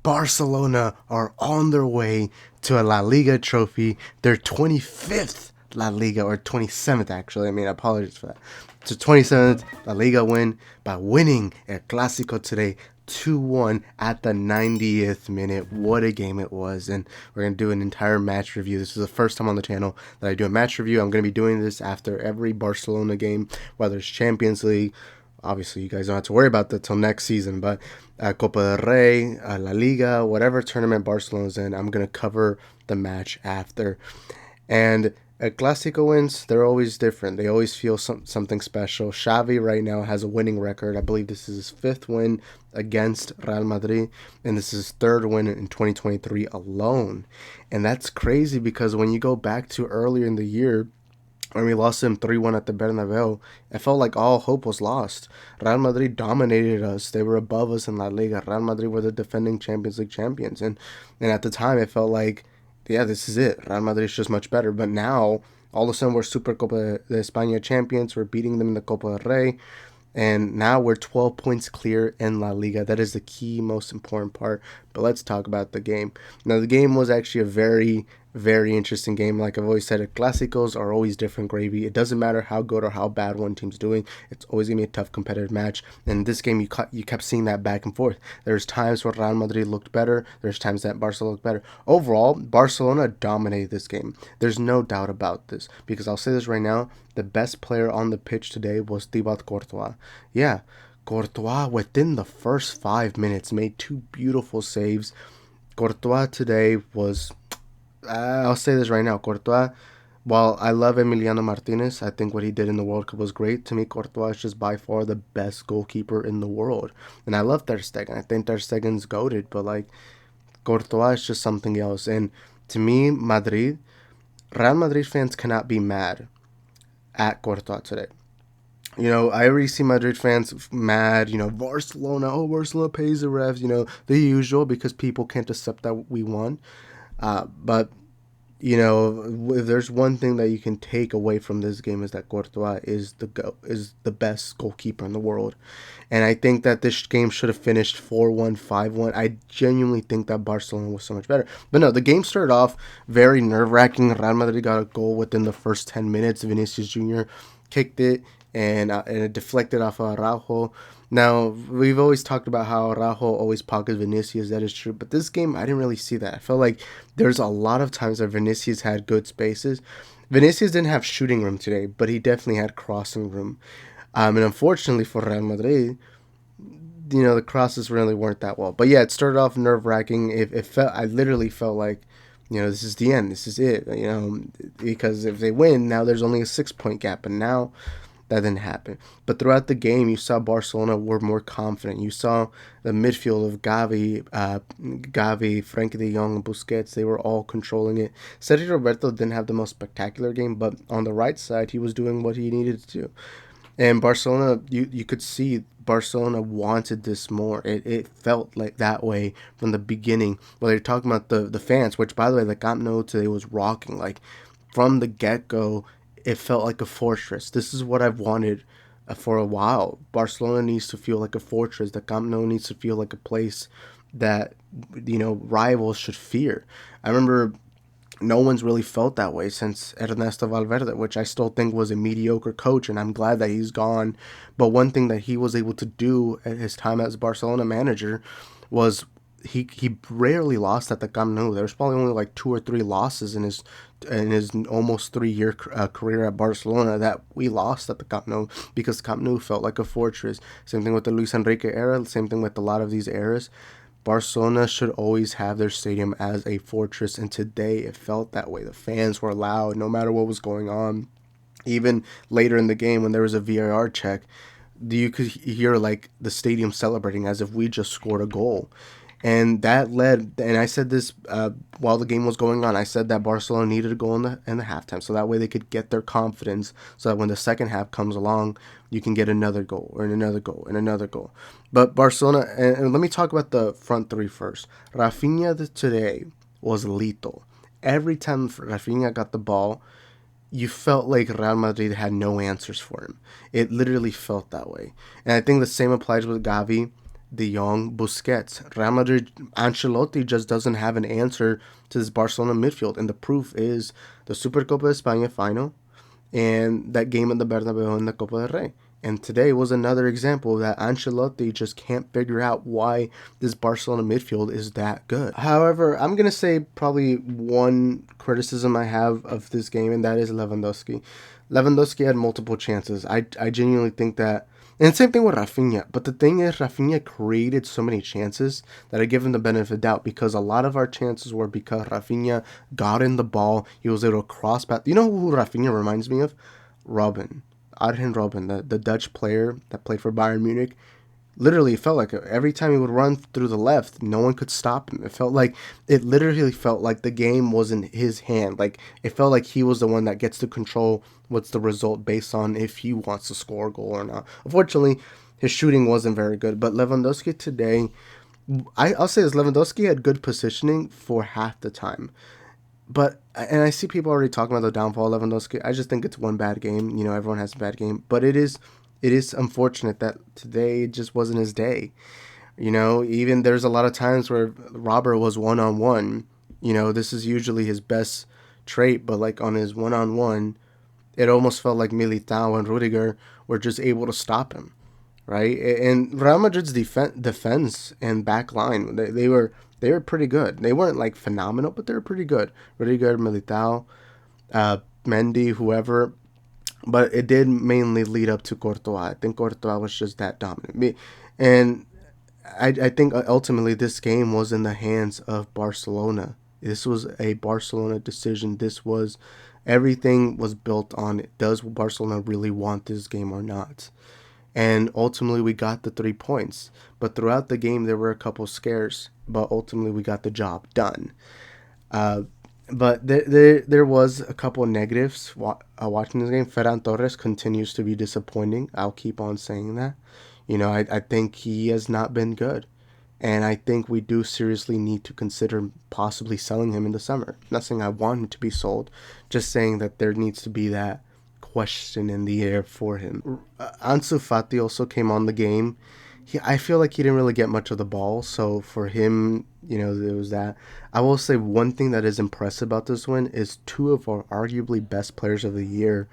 Barcelona are on their way to a La Liga trophy, their 25th La Liga, or 27th actually. I mean, I apologize for that. It's a 27th La Liga win by winning El Clásico today 2-1 at the 90th minute. What a game it was. And we're going to do an entire match review. This is the first time on the channel that I do a match review. I'm going to be doing this after every Barcelona game, whether it's Champions League. Obviously, you guys don't have to worry about that till next season, but Copa del Rey, La Liga, whatever tournament Barcelona's in, I'm going to cover the match after. And Clásico wins, they're always different. They always feel something special. Xavi right now has a winning record. I believe this is his 5th win against Real Madrid, and this is his 3rd win in 2023 alone. And that's crazy because when you go back to earlier in the year, when we lost them 3-1 at the Bernabeu, it felt like all hope was lost. Real Madrid dominated us. They were above us in La Liga. Real Madrid were the defending Champions League champions. And at the time, it felt like, yeah, this is it. Real Madrid is just much better. But now, all of a sudden, we're Super Copa de España champions. We're beating them in the Copa del Rey. And now we're 12 points clear in La Liga. That is the key, most important part. But let's talk about the game. Now, the game was actually a very, very interesting game. Like I've always said, Clásicos are always different gravy. It doesn't matter how good or how bad one team's doing. It's always going to be a tough competitive match. And in this game, you kept seeing that back and forth. There's times where Real Madrid looked better. There's times that Barcelona looked better. Overall, Barcelona dominated this game. There's no doubt about this. Because I'll say this right now, the best player on the pitch today was Thibaut Courtois. Yeah, Courtois, within the first 5 minutes, made 2 beautiful saves. Courtois today was... I'll say this right now, Courtois, while I love Emiliano Martinez, I think what he did in the World Cup was great. To me, Courtois is just by far the best goalkeeper in the world. And I love Ter Stegen. I think Ter Stegen's goated, but like, Courtois is just something else. And to me, Real Madrid fans cannot be mad at Courtois today. You know, I already see Madrid fans mad, Barcelona pays the refs, the usual, because people can't accept that we won. But, if there's one thing that you can take away from this game is that Courtois is the best goalkeeper in the world. And I think that this game should have finished 4-1, 5-1. I genuinely think that Barcelona was so much better. But no, the game started off very nerve-wracking. Real Madrid got a goal within the first 10 minutes. Vinicius Jr. kicked it, and it deflected off of Araujo. Now, we've always talked about how Araujo always pockets Vinicius. That is true. But this game, I didn't really see that. I felt like there's a lot of times that Vinicius had good spaces. Vinicius didn't have shooting room today, but he definitely had crossing room. And unfortunately for Real Madrid, the crosses really weren't that well. But yeah, it started off nerve-wracking. I literally felt like, this is the end. This is it. Because if they win, now there's only a 6-point gap. And now that didn't happen. But throughout the game, you saw Barcelona were more confident. You saw the midfield of Gavi, Frenkie de Jong, and Busquets. They were all controlling it. Sergio Roberto didn't have the most spectacular game, but on the right side, he was doing what he needed to do. And Barcelona, you could see Barcelona wanted this more. It felt like that way from the beginning. Well, they're talking about the fans, which, by the way, the Camp Nou today was rocking. Like, from the get-go, it felt like a fortress. This is what I've wanted for a while. Barcelona needs to feel like a fortress. The Camp Nou needs to feel like a place that, rivals should fear. I remember no one's really felt that way since Ernesto Valverde, which I still think was a mediocre coach, and I'm glad that he's gone. But one thing that he was able to do at his time as Barcelona manager was he rarely lost at the Camp Nou. There was probably only like 2 or 3 losses in his almost 3-year career at Barcelona that we lost at the Camp Nou, because Camp Nou felt like a fortress. Same thing with the Luis Enrique era. Same thing with a lot of these eras. Barcelona should always have their stadium as a fortress, and today it felt that way. The fans were loud no matter what was going on. Even later in the game, when there was a VAR check, you could hear like the stadium celebrating as if we just scored a goal. And that led, and I said this while the game was going on, I said that Barcelona needed a goal in the halftime, so that way they could get their confidence, so that when the second half comes along, you can get another goal, and another goal, and another goal. But Barcelona, and let me talk about the front three first. Rafinha today was lethal. every time Rafinha got the ball, you felt like Real Madrid had no answers for him. It literally felt that way. And I think the same applies with Gavi, De Jong, Busquets. Real Madrid, Ancelotti just doesn't have an answer to this Barcelona midfield. And the proof is the Supercopa de España final and that game in the Bernabeu in the Copa del Rey. And today was another example that Ancelotti just can't figure out why this Barcelona midfield is that good. However, I'm going to say probably one criticism I have of this game, and that is Lewandowski. Lewandowski had multiple chances. I genuinely think that, and same thing with Rafinha. But the thing is, Rafinha created so many chances that I give him the benefit of the doubt, because a lot of our chances were because Rafinha got in the ball. He was able to cross back. You know who Rafinha reminds me of? Robin. Arjen Robben, the Dutch player that played for Bayern Munich. Literally, it felt like every time he would run through the left, no one could stop him. It literally felt like the game was in his hand. Like, it felt like he was the one that gets to control what's the result based on if he wants to score a goal or not. Unfortunately, his shooting wasn't very good. But Lewandowski today, I'll say this, Lewandowski had good positioning for half the time. And I see people already talking about the downfall of Lewandowski. I just think it's one bad game. You know, everyone has a bad game. But it is unfortunate that today just wasn't his day. You know, even there's a lot of times where Robert was one-on-one. You know, this is usually his best trait. But, like, on his one-on-one, it almost felt like Militao and Rudiger were just able to stop him, right? And Real Madrid's defense and back line, they were pretty good. They weren't like phenomenal, but they were pretty good. Rudiger, Militao, Mendy, whoever. But it did mainly lead up to Courtois. I think Courtois was just that dominant. And I think ultimately this game was in the hands of Barcelona. This was a Barcelona decision. Everything was built on it. Does Barcelona really want this game or not? And ultimately, we got the 3 points. But throughout the game, there were a couple scares. But ultimately, we got the job done. But there was a couple negatives watching this game. Ferran Torres continues to be disappointing. I'll keep on saying that. You know, I think he has not been good. And I think we do seriously need to consider possibly selling him in the summer. Not saying I want him to be sold. Just saying that there needs to be that question in the air for him. Ansu Fati also came on the game. I feel like he didn't really get much of the ball, so for him, you know, there was that. I will say one thing that is impressive about this win is 2 of our arguably best players of the year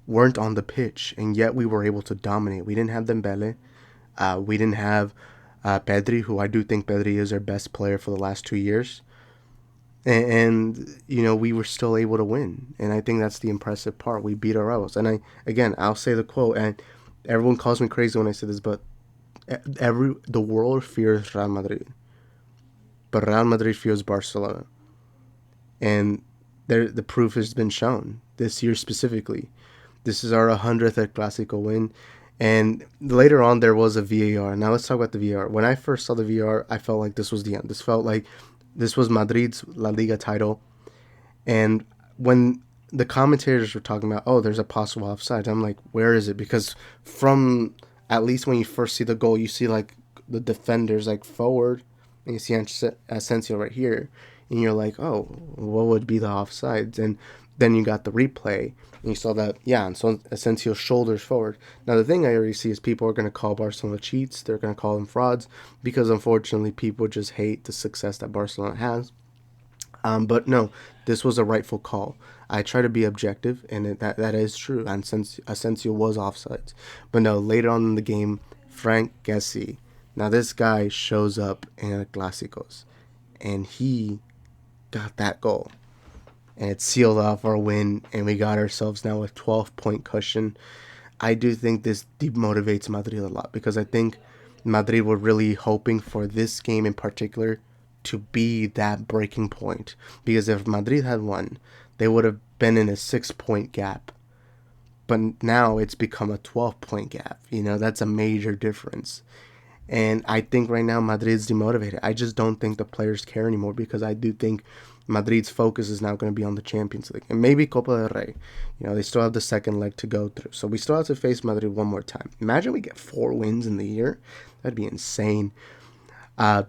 weren't on the pitch, and yet we were able to dominate. We didn't have Dembele. We didn't have Pedri, who I do think Pedri is our best player for the last 2 years. And you know, we were still able to win. And I think that's the impressive part. We beat our rivals. And I'll say the quote, and everyone calls me crazy when I say this, but the world fears Real Madrid. But Real Madrid fears Barcelona. And the proof has been shown this year specifically. This is our 100th El Clásico win. And later on, there was a VAR. Now let's talk about the VAR. When I first saw the VAR, I felt like this was the end. This felt like this was Madrid's La Liga title. And when the commentators were talking about, oh, there's a possible offside, I'm like, where is it? Because from at least when you first see the goal, you see like the defenders like forward, and you see Asensio right here, and you're like, oh, what would be the offsides? And then you got the replay, and you saw that, yeah, and so Asensio's shoulders forward. Now, the thing I already see is people are going to call Barcelona cheats. They're going to call them frauds because, unfortunately, people just hate the success that Barcelona has. But no, this was a rightful call. I try to be objective, and that is true. And Asensio was offsides. But no, later on in the game, Frank Kessie. Now, this guy shows up in Clásicos, and he got that goal. And it sealed off our win, and we got ourselves now a 12-point cushion. I do think this demotivates Madrid a lot, because I think Madrid were really hoping for this game in particular to be that breaking point. Because if Madrid had won, they would have been in a 6-point gap. But now it's become a 12-point gap. You know, that's a major difference. And I think right now Madrid's demotivated. I just don't think the players care anymore, because I do think Madrid's focus is now going to be on the Champions League and maybe Copa del Rey. You know, they still have the second leg to go through. So we still have to face Madrid one more time. Imagine we get 4 wins in the year. That'd be insane. But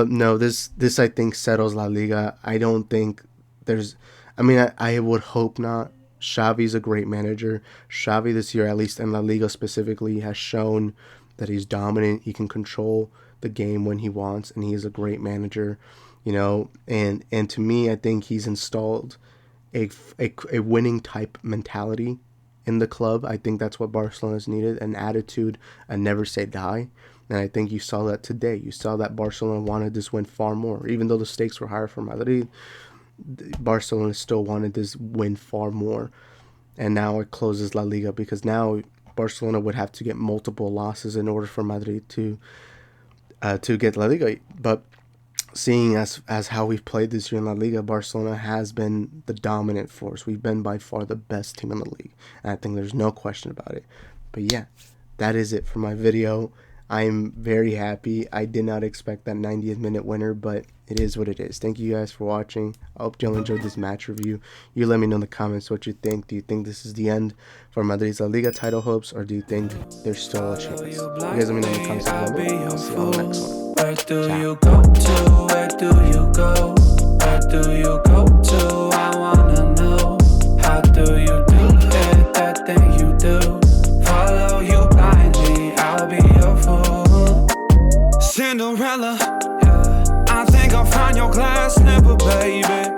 no, this I think settles La Liga. I don't think I mean, I would hope not. Xavi's a great manager. Xavi this year, at least in La Liga specifically, has shown that he's dominant. He can control the game when he wants, and he is a great manager. And to me, I think he's installed a winning type mentality in the club. I think that's what Barcelona's needed, an attitude, a never say die. And I think you saw that today. You saw that Barcelona wanted this win far more. Even though the stakes were higher for Madrid, Barcelona still wanted this win far more. And now it closes La Liga, because now Barcelona would have to get multiple losses in order for Madrid to get La Liga. But seeing as how we've played this year in La Liga, Barcelona has been the dominant force. We've been by far the best team in the league, and I think there's no question about it. But yeah, that is it for my video. I'm very happy. I did not expect that 90th minute winner, but it is what it is. Thank you guys for watching. I hope y'all enjoyed this match review. You let me know in the comments what you think. Do you think this is the end for Madrid's La Liga title hopes, or do you think there's still a chance? You guys let me know in the comments below. I'll see you on the next one. Where do you go to? Where do you go? Where do you go to? I wanna know. How do you do it? That thing you do. Follow you blindly, I'll be your fool. Cinderella, yeah. I think I'll find your glass slipper, baby.